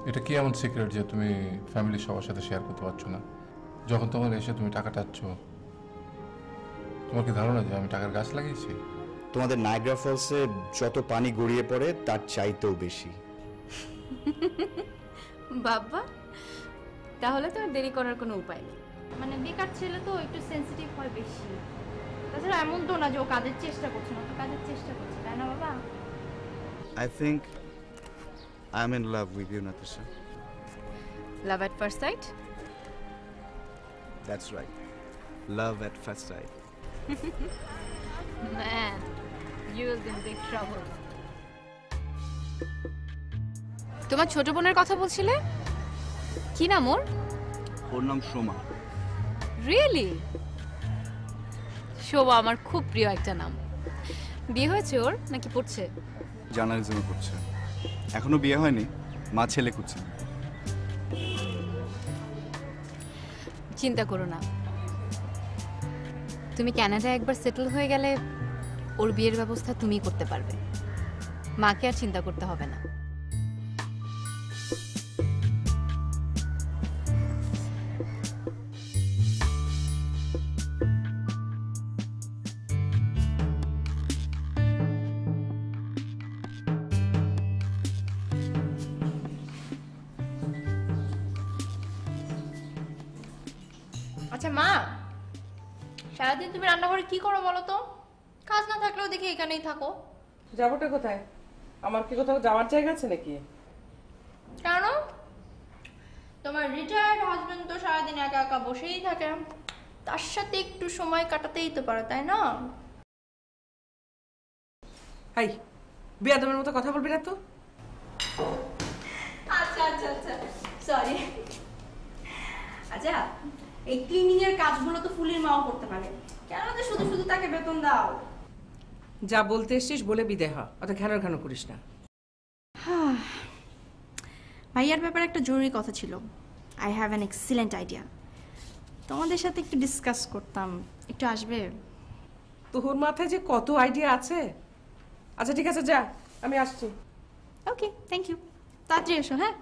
এটা কি এমন সিক্রেট যে তুমি ফ্যামিলির সবার সাথে শেয়ার করতে পারছো না? যখন তোমার এসে তুমি টাকা চাচ্ছ, তোমার কি ধারণা যে আমি টাকার গাছ লাগিয়েছি? তোমাদের নায়াগ্রা ফলসে যত পানি গড়িয়ে পড়ে তার চাইতেও বেশি। বাবা, তাহলে তো আর দেরি করার কোনো উপায় নেই। মানে বেকার ছেলে তো একটু সেন্সিটিভ হয় বেশি। তাছাড়া এমন তো না যে ও কাজের চেষ্টা করছে না, তো কাজের চেষ্টা করছে, তাই না বাবা? I think I'm in love with you, Natasha. Love at first sight? That's right. Love at first sight. Man, you will be in big trouble. তোমার ছোট বোনের কথা বলছিলে? কি নাম ওর? ওর নাম সোমা। রিয়েলি? শোভা আমার খুব প্রিয় একটা নাম। বিয়ে হয়েছে ওর নাকি পড়ছে? জার্নালিজমে পড়ছে, এখনো বিয়ে হয়নি, মা ছেলে খুঁজছে। চিন্তা করো না, তুমি কানাডায় একবার সেটেল হয়ে গেলে ওর বিয়ের ব্যবস্থা তুমিই করতে পারবে, মাকে আর চিন্তা করতে হবে না। আচ্ছা মা, সারাদিন তুমি রান্নাঘরে কি করো বলো তো? কাজ না থাকলেও দেখি এখানেই থাকো। যাবোটা কোথায়? আমার কি কোথাও যাওয়ার জায়গা আছে নাকি? কেন? তোমার রিটায়ার্ড হাজবেন্ড তো সারাদিন একা একা বসেই থাকে, তার সাথে একটু সময় কাটাতেই তো পারো, তাই না? হাই, বেয়াদবের মতো কথা বলবি না তো। আচ্ছা আচ্ছা আচ্ছা, সরি। আচ্ছা, এই ক্লিনিং এর কাজগুলো তো ফুলির মাও করতে পারে, কেন যে শুধু শুধু তাকে বেতন দাও? যা বলতে এসছিস বলে বিদায় হ, অত ঘ্যানোর ঘ্যানো করিস না। ভাইয়ার ব্যাপারে একটা জরুরি কথা ছিল। I have an excellent idea, তোমাদের সাথে একটু ডিসকাস করতাম, একটু আসবে? তোর মাথায় যে কত আইডিয়া আছে। আচ্ছা ঠিক আছে, যা, আমি আসছি। ওকে, থ্যাংক ইউ। তাড়াতাড়ি এসো। হ্যাঁ,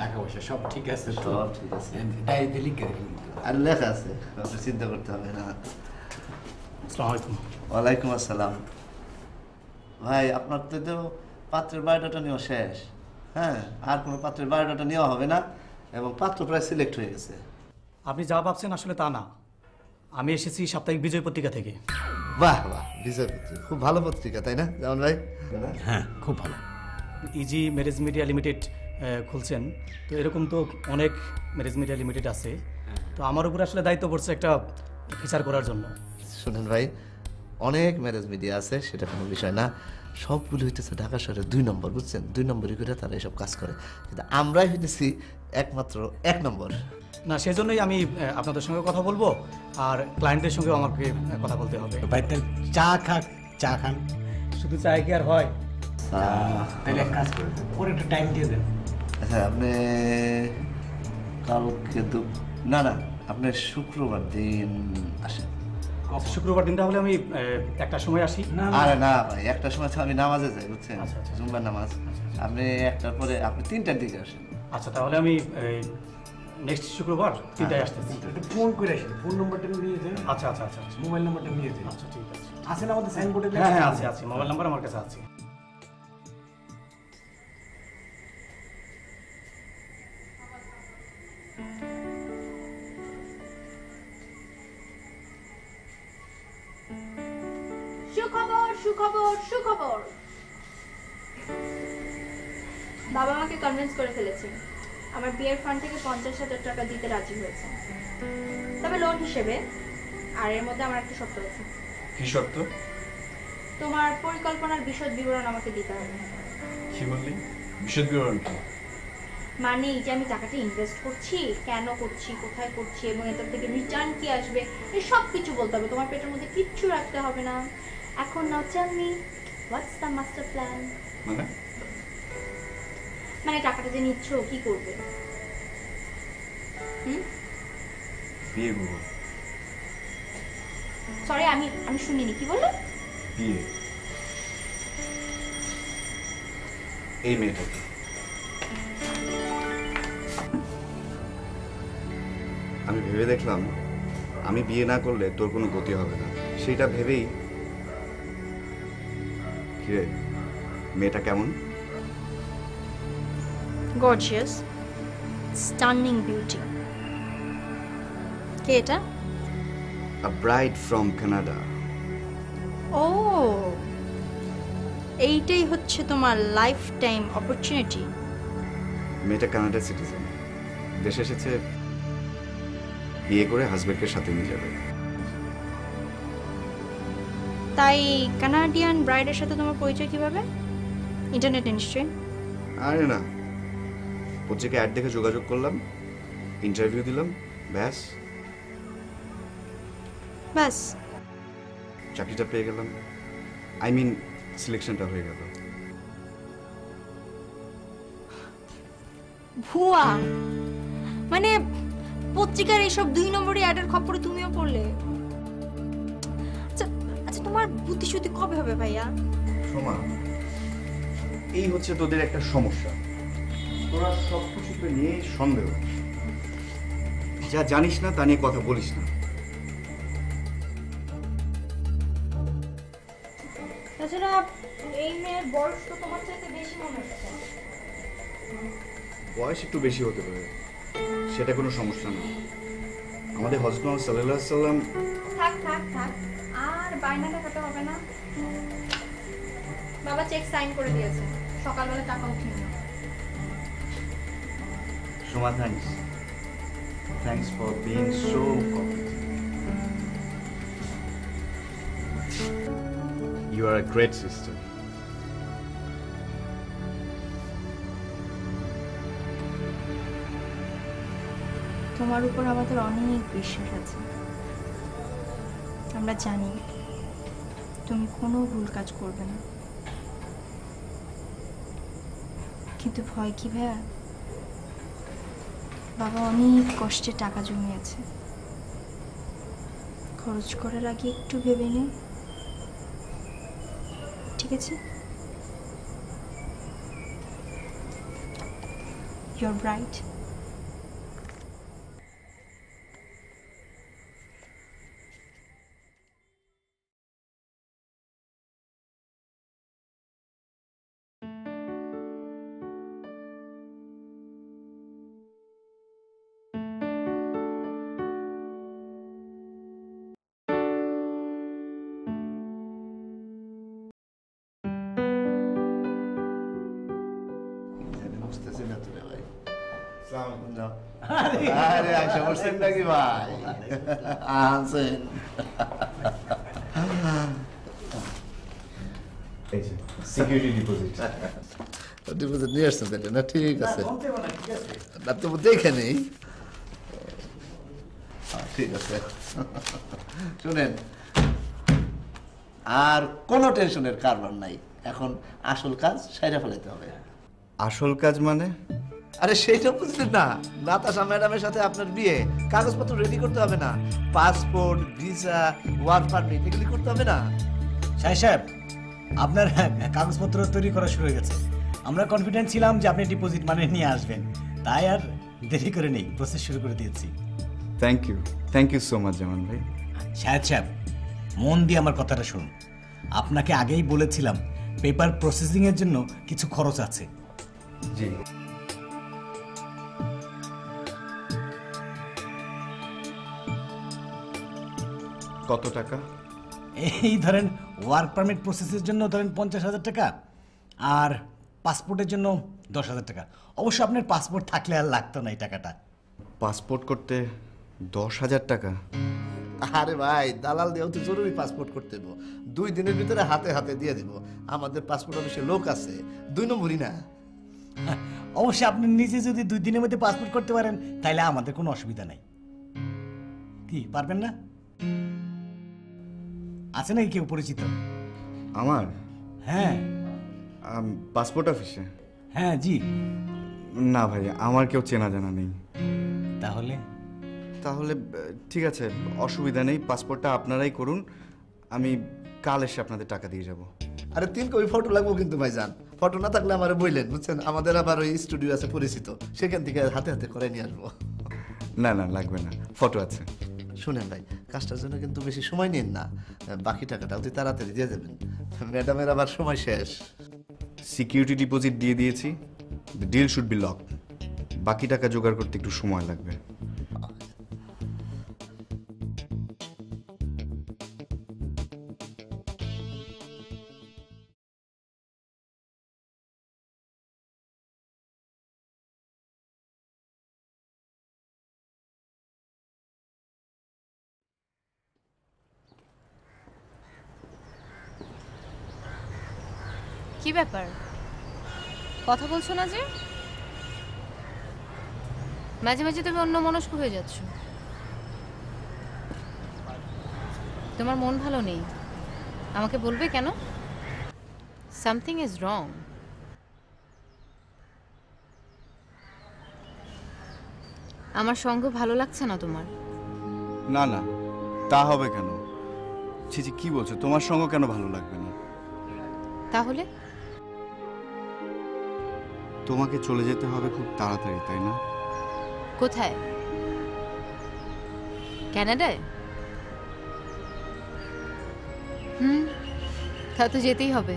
টাকা পয়সা সব ঠিক আছে? সব ঠিক আছে। ডায়েরিতে লিখে আর লেখা আছে, আপনার চিন্তা করতে হবে না। আসসালামু আলাইকুম। ওয়ালাইকুম আসসালাম। ভাই, আপনার তো পাত্রের বায়োডাটা নেওয়া শেষ। হ্যাঁ, আর কোনো পাত্রের বায়োডাটা নেওয়া হবে না, এবং পাত্র প্রায় সিলেক্ট হয়ে গেছে। আপনি যা ভাবছেন আসলে তা না। আমি এসেছি সাপ্তাহিক বিজয় পত্রিকা থেকে। বাহ বাহ, বিজয় পত্রিকা খুব ভালো পত্রিকা, তাই না যেমন ভাই? হ্যাঁ, খুব ভালো। ইজি ম্যারেজ মিডিয়া লিমিটেড খুলছেন, তো এরকম তো অনেক ম্যারেজ মিডিয়া লিমিটেড আছে, তো আমার উপর আসলে দায়িত্ব পড়ছে একটা ফিচার করার জন্য। শুনেন ভাই, অনেক ম্যারেজ মিডিয়া আছে, সেটা কোনো বিষয় না। সবগুলো হইতেছে ঢাকা শহরের 2 নম্বর, বুঝছেন? 2 নম্বরই করে তারা এসব কাজ করে, কিন্তু আমরাই হইতেছি একমাত্র 1 নম্বর। না, সেজন্যই আমি আপনাদের সঙ্গে কথা বলবো, আর ক্লায়েন্টের সঙ্গেও আমাকে কথা বলতে হবে। ভাই তাহলে চা খান। শুধু চাই কি আর হয়? তাহলে এক কাজ করে ওর একটু টাইম দিয়ে দেন। আচ্ছা, আপনি কালকে না না, আপনি শুক্রবার দিন আসেন। শুক্রবার দিনটা হলে আমি একটার সময় আসি। আরে না ভাই, একটার সময় তো আমি নামাজে যাই, বুঝছেন? আচ্ছা, আচ্ছা। জুম্মার নামাজ। আপনি একটার পরে আপনি 3টার দিকে আসেন। আচ্ছা, তাহলে আমি নেক্সট শুক্রবার 3টায় আসতেছি। একটু ফোন করে আসেন, ফোন নাম্বারটা নিয়ে যান। আচ্ছা আচ্ছা আচ্ছা, মোবাইল নাম্বারটা নিয়ে যান। আচ্ছা ঠিক আছে। আছেন আমাদের সাইনবোর্ডে? হ্যাঁ হ্যাঁ, আছে আছে, মোবাইল নাম্বার আমার কাছে আছে। সুখবর সুখবর সুখবর, বাবা মাকে কনভিন্স করে ফেলেছি, আমার বিয়ের ফান্ড থেকে 50,000 টাকা দিতে রাজি হয়েছে, তবে লোন হিসেবে। আর এর মধ্যে আমার একটা শর্ত আছে। কি শর্ত? তোমার পরিকল্পনার বিশদ বিবরণ আমাকে দিতে হবে। কি বললি? বিশদ বিবরণ কি? মানে এই যে আমি টাকাটা ইনভেস্ট করছি, কেন করছি, কোথায় করছি, এবং এটার থেকে রিটার্ন কি আসবে, এই সব কিছু বলতে হবে। তোমার পেটের মধ্যে কিচ্ছু রাখতে হবে না। এখন now tell me, what's the master plan? মানে টাকাটা যে নিচ্ছ কি করবে? বিয়ে করবো। সরি, আমি শুনিনি, কি বললে? বিয়ে। এই মেয়েটাকে। আমি ভেবে দেখলাম আমি বিয়ে না করলে তোর কোনো গতি হবে না, সেইটা ভেবেই। কিরে, মেয়েটা কেমন? Gorgeous, stunning beauty. কে এটা? A bride from Canada. ও, এইটাই হচ্ছে তোমার লাইফ টাইম অপরচুনিটি। মেয়েটা কানাডার সিটিজেন, দেশে এসেছে, বিয়ে করে হাজবেন্ডকে সাথে নিয়ে যাবে। তাই কানাডিয়ান ব্রাইডের সাথে তোমার পরিচয় কিভাবে? ইন্টারনেটে নিশ্চয়ই। আরে না, পত্রিকা অ্যাড দেখে যোগাযোগ করলাম, ইন্টারভিউ দিলাম, ব্যাস ব্যাস চাকরিটা পেয়ে গেলাম। আই মিন সিলেকশনটা হয়ে গেল। ভুয়া মানে পত্রিকার এইসব 2 নম্বরে অ্যাডের খবরে তুমিও পড়লে? আচ্ছা আচ্ছা, তোমার বুদ্ধিশুদ্ধি কবে হবে ভাইয়া? সোমা, এই হচ্ছে তোদের একটা সমস্যা, তোরা সব কিছুকে নিয়ে সন্দেহ, যা জানিস না তা নিয়ে কথা বলিস না। তাছাড়া এই মেয়ের বয়স তো তোমার চাইতে বেশি মনে হচ্ছে। বয়স একটু বেশি হতে পারে, সেটা কোনো সমস্যা না। আমাদের হযরত মুহাম্মদ সাল্লাল্লাহু আলাইহি সাল্লাম। থাক থাক থাক, আর বায়না দেখাতে হবে না। বাবা চেক সাইন করে দিয়েছে, সকালবেলা টাকা উঠিয়ে নাও। Soma, thanks for being so cooperative. You are a great sister. তোমার উপর আমাদের অনেক বিশ্বাস আছে। আমরা জানি তুমি কোনো ভুল কাজ করবে না, কিন্তু ভয় কি ভাইয়া? বাবা অনেক কষ্টে টাকা জমিয়েছে, খরচ করার আগে একটু ভেবে নিও, ঠিক আছে? You're bright. বুঝতেছি না তুমি ভাই। আরে আইসা বসছেন নাকি ভাই? আনছেন সিকিউরিটি ডিপোজিট। ডিপোজিট নিয়ে আসছেন তাহলে না? ঠিক আছে, না তবু দেখে নেই। ঠিক আছে, শুনেন, আর কোনো টেনশনের কারবার নাই। এখন আসল কাজ সাইরা ফেলাইতে হবে। আসল কাজ মানে? আরে সেইটা বুঝলেন না? নাতাশা ম্যাডামের সাথে আপনার বিয়ে, কাগজপত্র রেডি করতে হবে না? পাসপোর্ট, ভিসা, ওয়ার্ক পারমিট এগুলি করতে হবে না? সাহেব, আপনার কাগজপত্র তৈরি করা শুরু হয়ে গেছে। আমরা কনফিডেন্ট ছিলাম যে আপনি ডিপোজিট মানে নিয়ে আসবেন, তাই আর দেরি করে নেই, প্রসেস শুরু করে দিয়েছি। থ্যাংক ইউ সো মাচ জামান ভাই। সাহেব, মন দিয়ে আমার কথাটা শুনুন। আপনাকে আগেই বলেছিলাম পেপার প্রসেসিং এর জন্য কিছু খরচ আছে। জি, কত টাকা? এই ধরেন ওয়ার্ক পারমিট প্রসেসের জন্য ধরেন 50,000 টাকা, আর পাসপোর্টের জন্য 10,000 টাকা। অবশ্য আপনার পাসপোর্ট থাকলে আর লাগতো না এই টাকাটা। পাসপোর্ট করতে 10,000 টাকা? আরে ভাই, দালাল দিয়েও তো জরুরি পাসপোর্ট করতে দেবো। 2 দিনের ভিতরে হাতে হাতে দিয়ে দেবো। আমাদের পাসপোর্ট অফিসে লোক আছে, 2 নম্বরই না। অবশ্যই আপনি নিজে যদি 2 দিনের মধ্যে পাসপোর্ট করতে পারেন তাহলে আমাদের কোনো অসুবিধা নাই। কি পারবেন না? আছে নাকি কেউ পরিচিত? আমার? হ্যাঁ পাসপোর্ট অফিসে? হ্যাঁ জি। না ভাই, আমার কেউ চেনা জানা নেই। তাহলে ঠিক আছে, অসুবিধা নেই, পাসপোর্টটা আপনারাই করুন, আমি কাল এসে আপনাদের টাকা দিয়ে যাব। আরে 3 কপি ফটো লাগবো কিন্তু ভাইজান। ফটো না থাকলে আমার বললেন, বুঝছেন, আমাদের আবার ওই স্টুডিও আছে পরিচিত, সেখান থেকে হাতে হাতে করে নিয়ে আসবো। না না, লাগবে না, ফটো আছে। শুনেন ভাই, কাজটার জন্য কিন্তু বেশি সময় নিন না, বাকি টাকাটা অতি তাড়াতাড়ি দিয়ে দেবেন, ম্যাডামের আবার সময় শেষ। সিকিউরিটি ডিপোজিট দিয়ে দিয়েছি, the deal should be lock. বাকি টাকা জোগাড় করতে একটু সময় লাগবে। কি ব্যাপার, কথা বলছো না যে? মাঝে মাঝে তুমি অন্য মনস্ক হয়ে যাচ্ছ। তোমার মন ভালো নেই, আমাকে বলবে কেন? Something is wrong. আমার সঙ্গ ভালো লাগছে না তোমার? না না, তা হবে কেন? ছি, কি বলছো? তোমার সঙ্গ কেন ভালো লাগবে না? তাহলে তোমাকে চলে যেতে হবে খুব তাড়াতাড়ি, তাই না? কোথায়? কানাডায়? তা তো যেতেই হবে।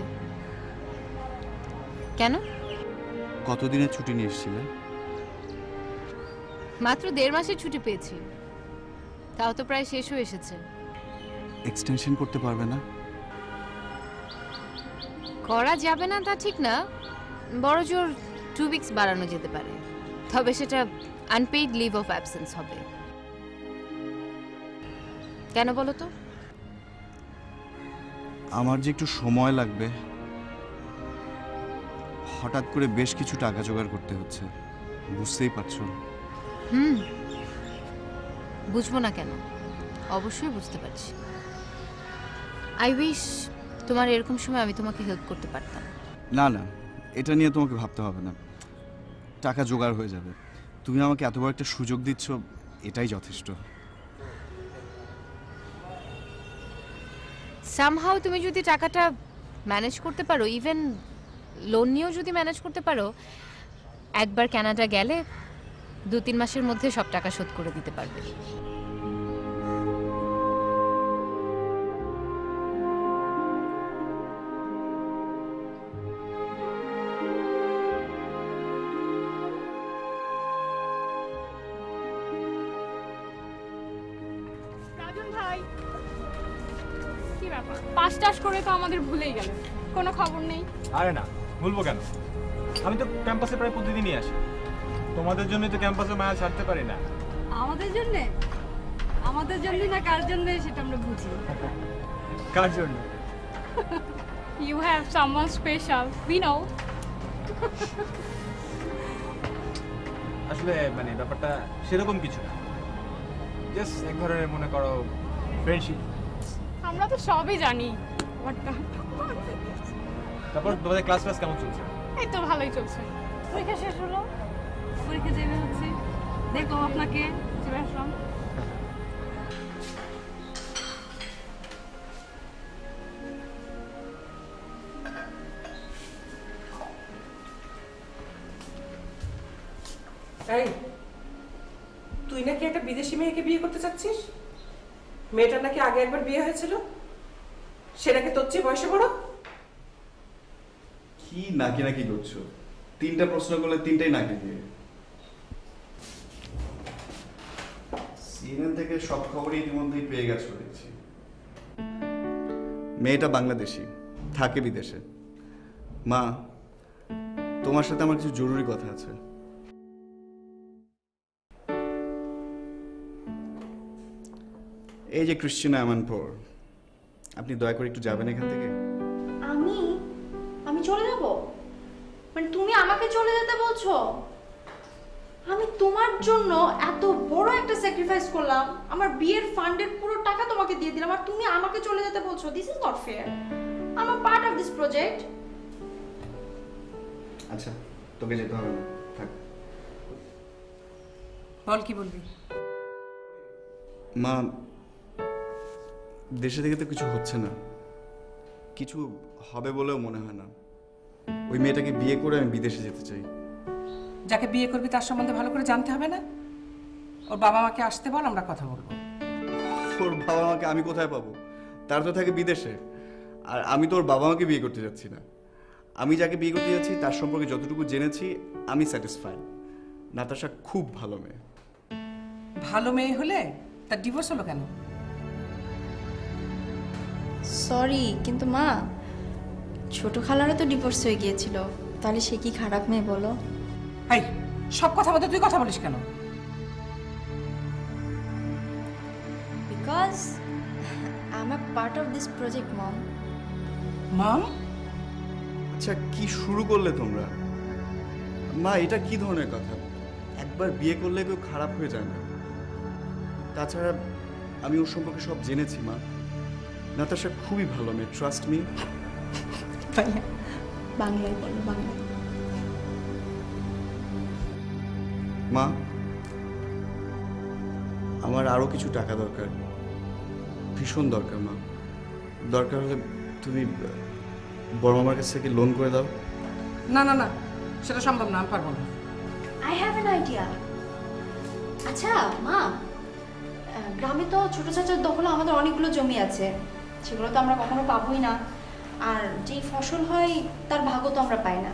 কেন? কতদিনের ছুটি নিয়ে এসেছিলে? মাত্র 1.5 মাসের ছুটি পেয়েছি, তাও তো প্রায় শেষ হয়ে এসেছে। এক্সটেনশন করতে পারবে না? করা যাবে না তা ঠিক না, বড় জোর 2 উইকস বাড়ানো যেতে পারে, তবে সেটা আনপেইড লিভ অফ অ্যাবসেন্স হবে। কেন বলো তো? আমার যে একটু সময় লাগবে, হঠাৎ করে বেশ কিছু টাকা জোগাড় করতে হচ্ছে, বুঝতেই পারছো। বুঝবো না কেন, অবশ্যই বুঝতে পারছি। আই উইশ তোমার এরকম সময় আমি তোমাকে হেল্প করতে পারতাম। না না, এটা নিয়ে তোমাকে ভাবতে হবে না, টাকা জোগাড় হয়ে যাবে। তুমি আমাকে এত বড় একটা সুযোগ দিচ্ছ, এটাই যথেষ্ট। সামহাউ তুমি যদি টাকাটা ম্যানেজ করতে পারো, ইভেন লোন নিয়েও যদি ম্যানেজ করতে পারো, একবার কানাডা গেলে 2-3 মাসের মধ্যে সব টাকা শোধ করে দিতে পারবে। পাস টাস করে তো আমাদের ভুলেই গেল, কোনো খবর নেই। আরে না, ভুলবো কেন? আমি তো ক্যাম্পাসে প্রায় প্রতিদিনই আসি, তোমাদের জন্যই তো ক্যাম্পাসে মায়া ছাড়তে পারি না। আমাদের জন্যে? আমাদের জন্য না কার জন্য সেটা আমরা বুঝি। কার জন্য? You have someone special, we know. আসলে মানে ব্যাপারটা সেরকম কিছু না, জাস্ট এক ধরনের মনে করো ফ্রেন্ডশিপ। আমরা তো সবই জানি। তারপর তোমাদের ক্লাস ক্লাস কেমন চলছে? এই তো ভালোই চলছে। পরীক্ষা শেষ হলো, পরীক্ষা দেবে হচ্ছে, দেখলাম আপনাকে, চলে আসলাম। এই, তুই নাকি একটা বিদেশি মেয়েকে বিয়ে করতে চাচ্ছিস? মেয়েটার নাকি আগে একবার বিয়ে হয়েছিল, সে নাকি তোর চেয়ে বয়সে বড়। কি নাকি নাকি করছো? 3টা প্রশ্ন করলে 3টাই নাকি দিয়ে। সিএনএন থেকে সব খবরই ইতিমধ্যেই পেয়ে গেছো দেখছি। মেয়েটা বাংলাদেশি, থাকে বিদেশে। মা, তোমার সাথে আমার কিছু জরুরি কথা আছে। এই যে ক্রিশ্চিয়ানা আমানপুর, আপনি দয়া করে একটু যাবেন এখান থেকে। আমি চলে যাব? মানে তুমি আমাকে চলে যেতে বলছো? আমি তোমার জন্য এত বড় একটা স্যাক্রিফাইস করলাম, আমার বিয়ের ফান্ডের পুরো টাকা তোমাকে দিয়ে দিলাম, আর তুমি আমাকে চলে যেতে বলছো? This is not fair. I am a part of this project. আচ্ছা, তোকে যেতে হবে না, থাক। বল, কি বলবি? মা, দেশে থেকে তো কিছু হচ্ছে না, কিছু হবে বলেও মনে হয় না। ওই মেয়েটাকে বিয়ে করে আমি বিদেশে যেতে চাই। যাকে বিয়ে করবি তার সম্বন্ধে ভালো করে জানতে হবে না? ওর বাবা মাকে আসতে বল, আমরা কথা বলবো। ওর বাবা মাকে আমি কোথায় পাবো? তার তো থাকে বিদেশে। আর আমি তো ওর বাবা মাকে বিয়ে করতে যাচ্ছি না। আমি যাকে বিয়ে করতে যাচ্ছি তার সম্পর্কে যতটুকু জেনেছি আমি স্যাটিসফাইড। নাতাশা খুব ভালো মেয়ে। ভালো মেয়ে হলে তার ডিভোর্স হলো কেন? সরি, কিন্তু মা, ছোট খালারও তো ডিভোর্স হয়ে গিয়েছিল, তাহলে সে কি খারাপ মেয়ে বলো? এই সব কথা বলতে তুই কথা বলিস কেন? Because I am a part of this project mom. Mom? আচ্ছা, কি শুরু করলে তোমরা? মা, এটা কি ধরনের কথা? একবার বিয়ে করলে কেউ খারাপ হয়ে যায় না। তাছাড়া আমি ওর সম্পর্কে সব জেনেছি মা। নাতাশা খুবই ভালো মেয়ে, ট্রাস্ট মি। ভাইয়া বাংলায় বলো, বাংলায়। মা, আমার আরো কিছু টাকা দরকার, ভীষণ দরকার মা। দরকার হলে তুমি বড় মামার কাছ থেকে লোন করে দাও। না না না, সেটা সম্ভব না, আমি পারবো না। I have an idea. আচ্ছা মা, গ্রামে তো ছোট চাচার দখলে আমাদের অনেকগুলো জমি আছে, সেগুলো তো আমরা কখনো পাবোই না। আর যেই ফসল হয় তার ভাগও তো আমরা পাই না।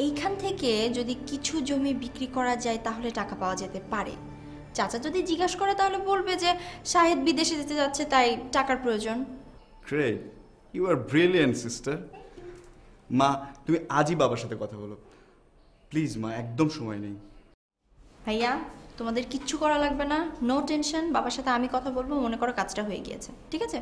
এইখান থেকে যদি কিছু জমি বিক্রি করা যায় তাহলে টাকা পাওয়া যেতে পারে। চাচা যদি জিজ্ঞাসা করে তাহলে বলবে যে শাহেদ বিদেশে যেতে যাচ্ছে, তাই টাকার প্রয়োজন। Great, you are brilliant sister. মা, তুমি আজই বাবার সাথে কথা বলো প্লিজ মা, একদম সময় নেই। ভাইয়া, তোমাদের কিচ্ছু করা লাগবে না, নো টেনশন। বাবার সাথে আমি কথা বলবো, মনে করো কাজটা হয়ে গিয়েছে, ঠিক আছে?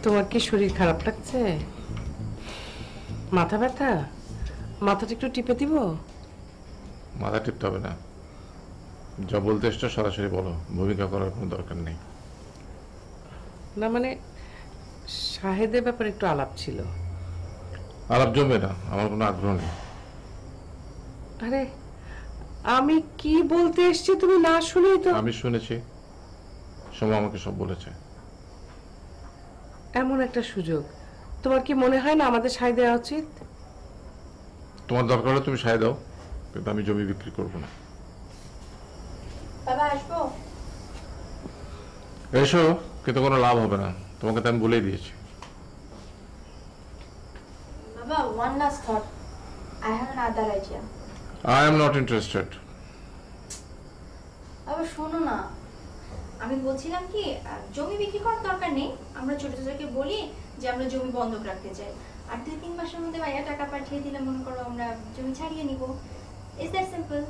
তোমার কি শরীর খারাপ লাগছে? মাথা ব্যথা? মাথাটা একটু টিপে দিব? মাথা টিপতে হবে না, যা বলতে এসছো সরাসরি বলো, ভূমিকা করার কোনো দরকার নেই। না মানে শাহেদের ব্যাপারে একটু আলাপ ছিল। আলাপ জমবে না, আমার কোনো আগ্রহ নেই। আরে আমি কি বলতে এসছি তুমি না শুনেই তো। আমি শুনেছি, সোমা আমাকে সব বলেছে। এমন একটা সুযোগ, তোমার কি মনে হয় না আমাদের সায় দেওয়া উচিত? তোমার দরকার হলে তুমি সায় দাও, কিন্তু আমি জমি বিক্রি করব না। বাবা আসবো? এসো, কিন্তু কোনো লাভ হবে না, তোমাকে তো আমি বলেই দিয়েছি। বাবা, one last thought. I have another idea. I am not interested. বাবা শোনো না, আমি বলছিলাম কি, জমি বিক্রি করার দরকার নেই। আমরা ছোট ছোটকে বলি যে আমরা জমি বন্ধক রাখতে চাই, আর 2-3 মাসের মধ্যে ভাইয়া টাকা পাঠিয়ে দিলে মনে করো আমরা জমি ছাড়িয়ে নিব। Is that simple?